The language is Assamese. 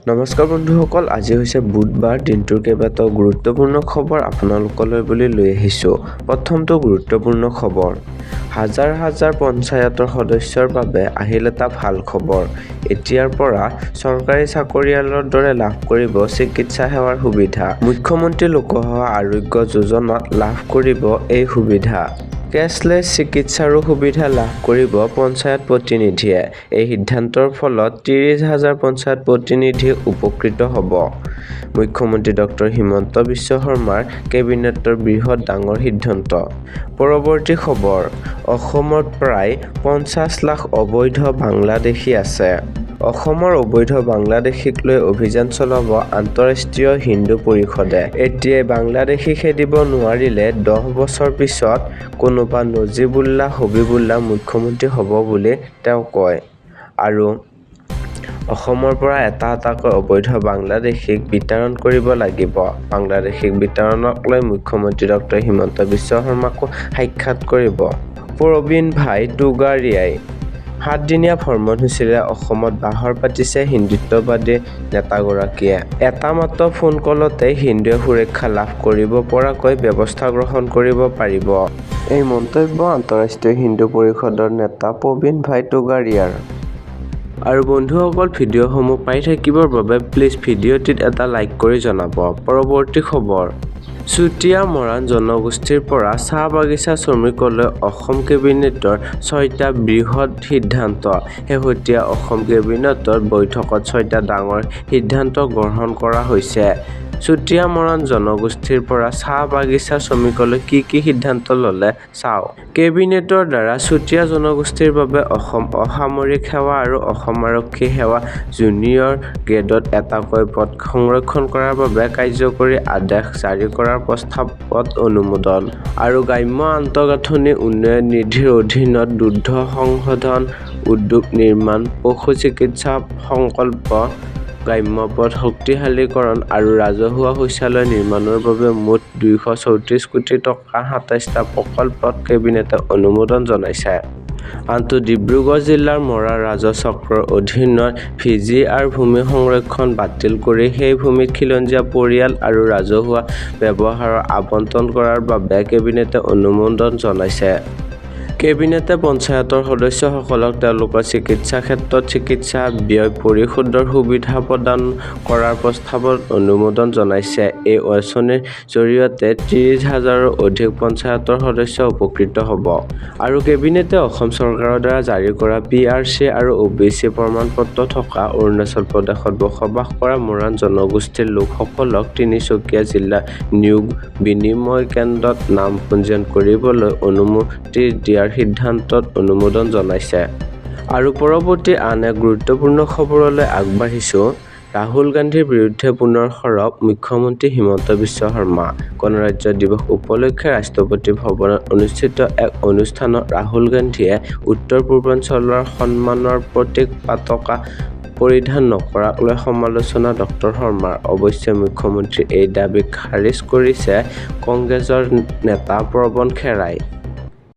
নমস্কাৰ বন্ধুসকল, আজি হৈছে বুধবাৰ। দিনটোৰ কেইবাটাও গুৰুত্বপূৰ্ণ খবৰ আপোনালোকলৈ বুলি লৈ আহিছোঁ। প্ৰথমটো গুৰুত্বপূৰ্ণ খবৰ, হাজাৰ হাজাৰ পঞ্চায়তৰ সদস্যৰ বাবে আহিল এটা ভাল খবৰ। এতিয়াৰ পৰা চৰকাৰী চাকৰিয়ালৰ দৰে লাভ কৰিব চিকিৎসা সেৱাৰ সুবিধা। মুখ্যমন্ত্ৰী লোকসেৱা আৰোগ্য যোজনাত লাভ কৰিব এই সুবিধা। কেছলেছ চিকিৎসাৰো সুবিধা লাভ কৰিব পঞ্চায়ত প্ৰতিনিধিয়ে। এই সিদ্ধান্তৰ ফলত ৩০,০০০ পঞ্চায়ত প্ৰতিনিধি উপকৃত হ'ব। মুখ্যমন্ত্ৰী ডক্টৰ হিমন্ত বিশ্ব শৰ্মাৰ কেবিনেটৰ ডাঙৰ সিদ্ধান্ত। পৰৱৰ্তী খবৰ, অসমত প্ৰায় ৫০ লাখ অবৈধ বাংলাদেশী আছে। অসমৰ অবৈধ বাংলাদেশীক লৈ অভিযান চলাব আন্তঃৰাষ্ট্ৰীয় হিন্দু পৰিষদে। এতিয়াই বাংলাদেশী খেদিব নোৱাৰিলে ১০ বছৰ পিছত কোনোবা নজিবুল্লাহ হবিবুল্লাহ মুখ্যমন্ত্ৰী হ'ব বুলি তেওঁ কয়। আৰু অসমৰ পৰা এটা এটাকৈ অবৈধ বাংলাদেশীক বিতাড়ন কৰিব লাগিব। বাংলাদেশীক বিতাড়নক লৈ মুখ্যমন্ত্ৰী ডক্টৰ হিমন্ত বিশ্ব শৰ্মাকো সাক্ষাৎ কৰিব প্ৰবীণ ভাই টোগাৰিয়াই। ৭-দিনীয়া ভ্ৰমণসূচীৰে অসমত বাহৰ পাতিছে হিন্দুত্ববাদী নেতাগৰাকীয়ে। এটা মাত্ৰ ফোন কলতে হিন্দুৱে সুৰক্ষা লাভ কৰিব পৰাকৈ ব্যৱস্থা গ্ৰহণ কৰিব পাৰিব। এই মন্তব্য আন্তঃৰাষ্ট্ৰীয় হিন্দু পৰিষদৰ নেতা প্ৰবীণ ভাই টোগাৰিয়াৰ। আৰু বন্ধুসকল, ভিডিঅ'সমূহ পাই থাকিবৰ বাবে প্লিজ ভিডিঅ'টিত এটা লাইক কৰি জনাব। পৰৱৰ্তী খবৰ, চুতীয়া মৰাণ জনগোষ্ঠীৰ পৰা চাহ বাগিচা শ্ৰমিকলৈ অসম কেবিনেটৰ ৬টা বৃহৎ সিদ্ধান্ত। শেহতীয়া অসম কেবিনেটৰ বৈঠকত ৬টা ডাঙৰ সিদ্ধান্ত গ্ৰহণ কৰা হৈছে। চুতীয়া মৰাণ জনগোষ্ঠীৰ পৰা চাহ বাগিচা শ্ৰমিকলৈ কি সিদ্ধান্ত ল'লে চাওক। কেবিনেটৰ দ্বাৰা চুতীয়া জনগোষ্ঠীৰ বাবে অসম অসামৰিক সেৱা আৰু অসম আৰক্ষী সেৱা জুনিয়ৰ গ্ৰেডত এটাকৈ পদ সংৰক্ষণ কৰাৰ বাবে কাৰ্যকৰী আদেশ জাৰি কৰাৰ প্ৰস্তাৱত অনুমোদন। আৰু গ্ৰাম্য আন্তঃগাঁথনি উন্নয়ন নিধিৰ অধীনত দুগ্ধ সংশোধন উদ্যোগ নিৰ্মাণ, পশু চিকিৎসা সংকল্প, গ্ৰাম্য পথ শক্তিশালীকৰণ আৰু ৰাজহুৱা শৌচালয় নিৰ্মাণৰ বাবে মুঠ ২৩৪ কোটি টকাৰ ২৭টা প্ৰকল্পত কেবিনেটে অনুমোদন জনাইছে। আনটো ডিব্ৰুগড় জিলাৰ মৰা ৰাজচক্ৰৰ অধীনত VGR ভূমি সংৰক্ষণ বাতিল কৰি সেই ভূমিত খিলঞ্জীয়া পৰিয়াল আৰু ৰাজহুৱা ব্যৱহাৰৰ আবণ্টন কৰাৰ বাবে কেবিনেটে অনুমোদন জনাইছে। কেবিনেটে পঞ্চায়তৰ সদস্যসকলক তেওঁলোকৰ চিকিৎসা ক্ষেত্ৰত চিকিৎসা ব্যয় পৰিশোধৰ সুবিধা প্ৰদান কৰাৰ প্ৰস্তাৱত অনুমোদন জনাইছে। এই আঁচনিৰ জৰিয়তে ৩০,০০০ৰো অধিক পঞ্চায়তৰ সদস্য উপকৃত হ'ব। আৰু কেবিনেটে অসম চৰকাৰৰ দ্বাৰা জাৰি কৰা PRC আৰু OBC প্ৰমাণপত্ৰ থকা অৰুণাচল প্ৰদেশত বসবাস কৰা মৰাণ জনগোষ্ঠীৰ লোকসকলক তিনিচুকীয়া জিলা নিয়োগ বিনিময় কেন্দ্ৰত নাম পঞ্জীয়ন কৰিবলৈ অনুমতি দিয়াৰ সিদ্ধান্তত অনুমোদন জনাইছে। আৰু পৰৱৰ্তী আন এক গুৰুত্বপূৰ্ণ খবৰলৈ আগবাঢ়িছোঁ। ৰাহুল গান্ধীৰ বিৰুদ্ধে পুনৰ সৰব মুখ্যমন্ত্ৰী হিমন্ত বিশ্ব শৰ্মা। গণৰাজ্য দিৱস উপলক্ষে ৰাষ্ট্ৰপতি ভৱনত অনুষ্ঠিত এক অনুষ্ঠানত ৰাহুল গান্ধীয়ে উত্তৰ-পূৰ্বাঞ্চলৰ সন্মানৰ প্ৰতীক পতাকা পৰিধান নকৰাক লৈ সমালোচনা ডক্টৰ শৰ্মাৰ। অৱশ্যে মুখ্যমন্ত্ৰীৰ এই দাবীক খাৰিজ কৰিছে কংগ্ৰেছৰ নেতা পৱন খেৰাই।